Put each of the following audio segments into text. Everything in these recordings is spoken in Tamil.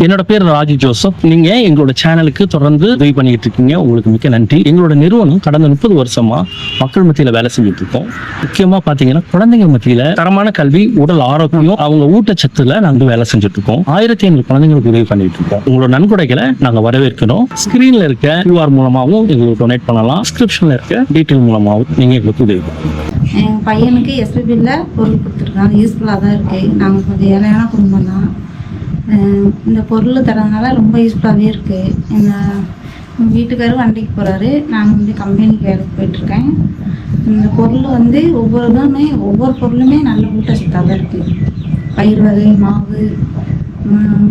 என்னோட பேர் ராஜி ஜோசப். நீங்க எங்களோட சேனலுக்கு தொடர்ந்து உதவி பண்ணிட்டு இருக்கீங்க, உங்களுக்கு மிக்க நன்றி. எங்களோட நிறுவனம் கடந்த 30 வருஷமா மக்கள் மத்தியில வேலை செஞ்சுட்டு இருக்கோம். முக்கியமா பாத்தீங்கன்னா குழந்தைங்க மத்தியில தரமான கல்வி, உடல் ஆரோக்கியம், அவங்க ஊட்டச்சத்துல நாங்க வேலை செஞ்சுட்டு இருக்கோம். 1500 குழந்தைங்களுக்கு உதவி பண்ணிட்டு இருக்கோம். உங்களோட நன்கொடைகளை நாங்க வரவேற்கிறோம். ஸ்கிரீன்ல இருக்க QR மூலமாகவும் எங்களுக்கு டொனேட் பண்ணலாம். டிஸ்கிரிப்ஷன்ல இருக்க டீட்டெயில் மூலமாகவும் நீங்க எங்களுக்கு உதவி பண்ணலாம். எங்கள் பையனுக்கு எஸ்பிபியில் பொருள் கொடுத்துருக்காங்க, யூஸ்ஃபுல்லாக தான் இருக்குது. நாங்கள் கொஞ்சம் ஏழையான குடும்பம் தான். இந்த பொருள் தரதுனால ரொம்ப யூஸ்ஃபுல்லாகவே இருக்குது. எங்கள் வீட்டுக்காரர் வண்டிக்கு போகிறாரு, நான் வந்து கம்பெனிக்கு வேலைக்கு போயிட்டுருக்கேன். இந்த பொருள் வந்து ஒவ்வொரு பொருளுமே நல்ல ஊட்டச்சத்தாக தான் இருக்குது. பயிர் வகை, மாவு,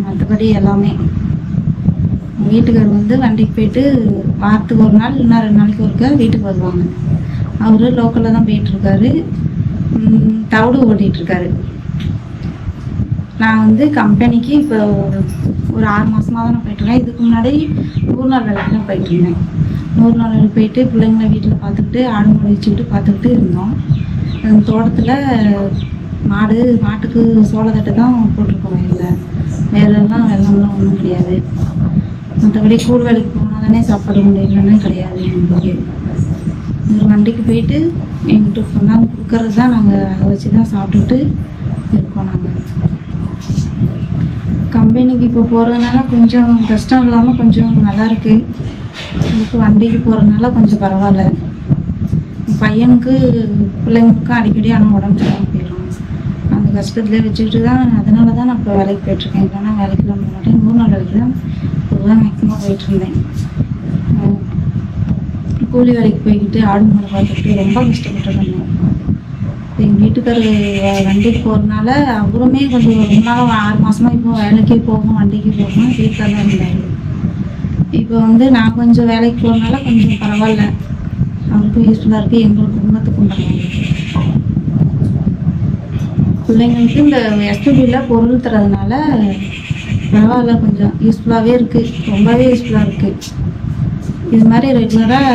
மற்றபடி எல்லாமே. வீட்டுக்காரர் வந்து வண்டிக்கு போயிட்டு வாரத்துக்கு ஒரு நாள் இல்லைன்னா 2 நாளைக்கு ஒருக்கா வீட்டுக்கு வருவாங்க. அவர் லோக்கலில் தான் போயிட்டுருக்காரு, தவிடு ஓட்டிகிட்ருக்காரு. நான் வந்து கம்பெனிக்கு இப்போ ஒரு 6 மாதமாக தான் நான் போயிட்டுருக்கேன். இதுக்கு முன்னாடி 100 நாள் வேலைக்கு தான் போயிட்டுருந்தேன். 100 நாள் வேலைக்கு போயிட்டு பிள்ளைங்களை வீட்டில் பார்த்துக்கிட்டு ஆடு மாடு வச்சுக்கிட்டு பார்த்துக்கிட்டு இருந்தோம். தோட்டத்தில் மாட்டுக்கு சோளத்தட்டு தான் போட்டிருக்கோம். வயலில் வேறெல்லாம் வெள்ளம்லாம் ஒன்றும் கிடையாது. மற்றபடி கூழ் வேலைக்கு போனால் தானே சாப்பாடு முடியலன்னு கிடையாது. எங்களுக்கு ஒரு வண்டிக்கு போயிட்டு எங்கிட்ட கொண்டாந்து கொடுக்கறது தான், நாங்கள் அதை வச்சு தான் சாப்பிட்டுட்டு இருக்கோம். நாங்கள் கம்பெனிக்கு இப்போ போகிறதுனால கொஞ்சம் கஷ்டம் இல்லாமல் கொஞ்சம் நல்லாயிருக்கு. எனக்கு வண்டிக்கு போகிறதுனால கொஞ்சம் பரவாயில்ல. பையனுக்கு பிள்ளைங்களுக்கும் அடிக்கடி ஆனால் உடம்பு சரியாக போயிடும். அந்த கஷ்டத்தில் வச்சுக்கிட்டு தான், அதனால தான் நான் இப்போ வேலைக்கு போயிட்டுருக்கேன். இல்லைன்னா வேலைக்குலாம் போக மாட்டேன். 3 நாள் வேலைக்கு தான் பொதுவாக மேக்ஸிமம் போயிட்டுருந்தேன். கூலி வேலைக்கு போய்கிட்டு ஆடு மாடு பார்த்துக்கிட்டு ரொம்ப கஷ்டப்பட்டு இருந்தேன். எங்கள் வீட்டுக்காரர் வண்டிக்கு போகிறதுனால அவருமே கொஞ்சம் ஒரு 6 மாதமாக இப்போ வேலைக்கே போகணும், வண்டிக்கு போகணும், வீட்டில் தான் இருந்தார். இப்போ வந்து நான் கொஞ்சம் வேலைக்கு போகிறதுனால கொஞ்சம் பரவாயில்ல, அவருக்கும் யூஸ்ஃபுல்லாக இருக்குது, எங்கள் குடும்பத்துக்கும் பரவாயில்ல. பிள்ளைங்களுக்கு இந்த எஸ்பிபியில் பொருள் தரதுனால பரவாயில்ல, கொஞ்சம் யூஸ்ஃபுல்லாகவே இருக்குது, ரொம்பவே யூஸ்ஃபுல்லாக இருக்குது. இது மாதிரி ரெகுலராக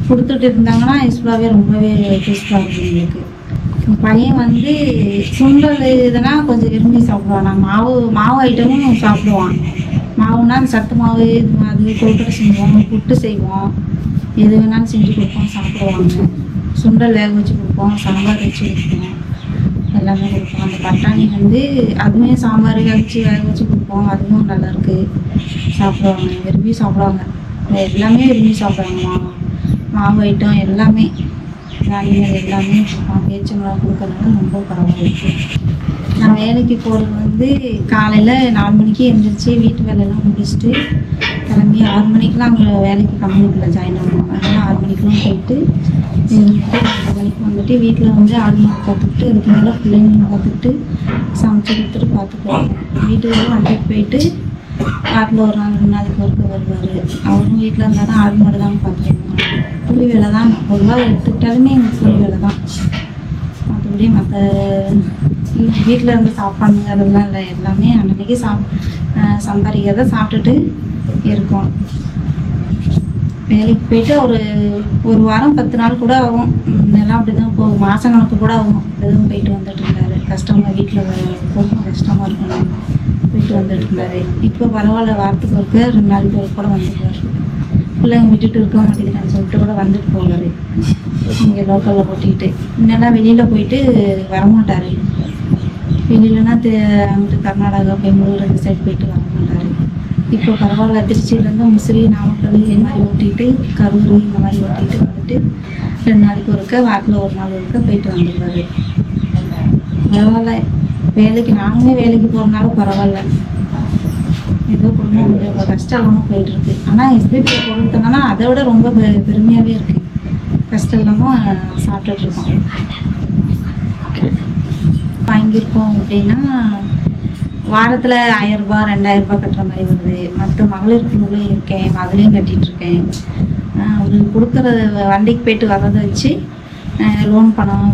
கொடுத்துட்டு இருந்தாங்கன்னா யூஸ்ஃபுல்லாகவே ரொம்பவே யூஸ்ஃபுல்லாக இருக்கும் எங்களுக்கு. என் பையன் வந்து சுண்டல் இதெல்லாம் கொஞ்சம் விரும்பி சாப்பிடுவான். நான் மாவு ஐட்டமும் சாப்பிடுவான். மாவுனா சத்து மாவு இது மாதிரி கொழுக்கட்டை செஞ்சுவோம், புட்டு செய்வோம், எது வேணாலும் செஞ்சு கொடுப்போம், சாப்பிடுவாங்க. சுண்டல் வேக வச்சு கொடுப்போம், சாம்பார் வச்சு கொடுப்போம், எல்லாமே கொடுப்போம். அந்த பட்டாணி வந்து அதுவுமே சாம்பார் வேக வச்சு கொடுப்போம், அதுவும் நல்லாயிருக்கு, சாப்பிடுவாங்க, விரும்பி சாப்பிடுவாங்க. எல்லாமே விரும்பி சாப்பிடுவாங்க. மாவு ஐட்டம் எல்லாமே, தானியங்கள் எல்லாமே கொடுப்போம். பேச்சம்பழம் கொடுக்கறதுனால ரொம்ப பரவாயில்ல. நான் வேலைக்கு போகிறது வந்து காலையில் 4 மணிக்கு எழுந்திரிச்சி வீட்டு வேலையெல்லாம் முடிச்சுட்டு கிளம்பி 6 மணிக்கெலாம் அங்கே வேலைக்கு கம்பெனிக்குள்ளே ஜாயின் ஆகணும். அதனால் 6 மணிக்கெலாம் போயிட்டு 2 மணிக்கு வந்துட்டு வீட்டில் வந்து ஆடு மாடு பார்த்துக்கிட்டு அதுக்கு மேலே பிள்ளைங்க பார்த்துக்கிட்டு சமைச்சு கொடுத்துட்டு பார்த்துக்குவாங்க. வீட்டுக்கு வண்டிக்கு போயிட்டு வாரத்தில் ஒரு நாள் 2 நாளைக்கு ஒருக்க வருவார். அவரும் வீட்டில் இருந்தால் தான் ஆடு மாடு தான் பார்த்துருவாங்க. கூலி வேலை தான் பொதுவாக எடுத்துக்கிட்டாலுமே எங்களுக்கு கூலி வேலை தான். மற்றபடி மற்ற வீட்டில் இருந்து சாப்பாடுங்கிறதுலாம் இல்லை, எல்லாமே அன்றைக்கி சம்பாதிக்கிறத சாப்பிட்டுட்டு இருக்கோம். வேலைக்கு போயிட்டு ஒரு வாரம் 10 நாள் கூட ஆகும். எல்லாம் அப்படி தான் போகும், மாதம் கணக்கு கூட ஆகும். எதுவும் போயிட்டு வந்துட்டு இருந்தார். கஷ்டமாக வீட்டில் போகும், கஷ்டமாக இருக்கணும், போயிட்டு வந்துட்டு இருந்தார். இப்போ பரவாயில்ல, வாரத்துக்கு ஒருக்க 2 நாளைக்கு ஒரு கூட வந்துடுவார். பிள்ளைங்க விட்டுட்டு இருக்க மாட்டேங்கிறான்னு சொல்லிட்டு கூட வந்துட்டு போவார். இங்கே லோக்கலில் போட்டிக்கிட்டு முன்னெல்லாம் வெளியில் போயிட்டு வரமாட்டார். வெளியிலனா அங்கிட்டு கர்நாடகா, பெங்களூர் அந்த சைடு போயிட்டு வரமாட்டார். இப்போ பரவாயில்ல, திருச்சியிலேருந்து முசிறி, நாமக்கல் இந்த மாதிரி ஓட்டிகிட்டு, கரூர் இந்த மாதிரி ஓட்டிகிட்டு வந்துட்டு 2 நாளைக்கு ஒருக்க, வாரத்தில் ஒரு நாள் ஒருக்க போயிட்டு வந்துடுவார். பரவாயில்ல, நானுமே வேலைக்கு போகிறதுனால பரவாயில்ல, ஏதோ குடும்பம் கொஞ்சம் கஷ்டம் இல்லாமல் போயிட்டுருக்கு. ஆனால் எஸ்பிபி பொருட்கள்னா அதை விட ரொம்ப பெருமையாகவே இருக்குது. கஷ்டம் இல்லாமல் சாப்பிட்டுட்ருக்கோம். வாங்கியிருக்கோம் அப்படின்னா வாரத்தில் 1000 ரூபாய் 2000 ரூபாய் கட்டுற மாதிரி வருது. மற்ற மகளிர் குழுவில் இருக்கேன், அதுலேயும் கட்டிகிட்ருக்கேன். ஒரு கொடுக்குற வண்டிக்கு போயிட்டு வர்றதை வச்சு லோன் பணம்,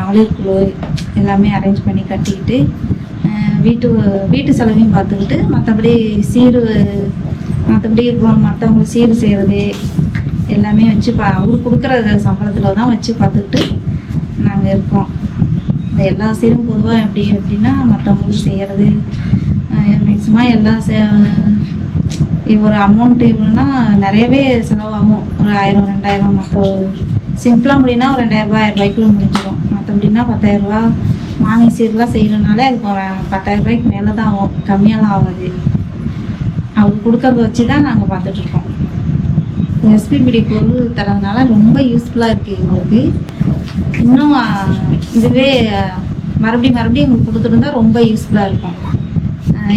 மகளிர் குழு எல்லாமே அரேஞ்ச் பண்ணி கட்டிக்கிட்டு வீட்டு செலவையும் பார்த்துக்கிட்டு, மற்றபடி மற்றவங்களுக்கு சீர் செய்கிறது எல்லாமே வச்சு அவரு கொடுக்குற சம்பளத்தில் தான் வச்சு பார்த்துக்கிட்டு நாங்கள் இருக்கோம். இந்த எல்லா சீரும் பொதுவாக எப்படின்னா மற்றவங்களுக்கு செய்கிறது, மேக்ஸிமம் எல்லாம் ஒரு அமௌண்ட் இவ்வளோனா நிறையவே செலவாகும். ஒரு 1000 2000 மற்ற சிம்பிளாக முடியும்னா ஒரு 2000 ரூபாய் 1000 ரூபாய்க்குள்ள முடிஞ்சிடும். மற்றபடினா 10000 ரூபா மாமி சீர்லாம் செய்யறதுனால அதுக்கு ஒரு 10000 ரூபாய்க்கு மேலே தான் ஆகும், கம்மியாலாம் ஆகாது. அவங்க கொடுக்கறத வச்சு தான் நாங்கள் பார்த்துட்ருக்கோம். எஸ்பிபிடி பொருள் தரதுனால ரொம்ப யூஸ்ஃபுல்லாக இருக்குது எங்களுக்கு. இன்னும் இதுவே மறுபடியும் எங்களுக்கு கொடுத்துருந்தா ரொம்ப யூஸ்ஃபுல்லாக இருக்கும்.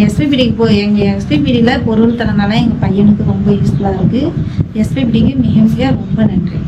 எஸ்பிபிடிக்கு எங்கள் எஸ்பிபிடியில் பொருள் தரனால எங்கள் பையனுக்கு ரொம்ப யூஸ்ஃபுல்லாக இருக்குது. எஸ்பிபிடிக்கு மிக மிக ரொம்ப நன்றி.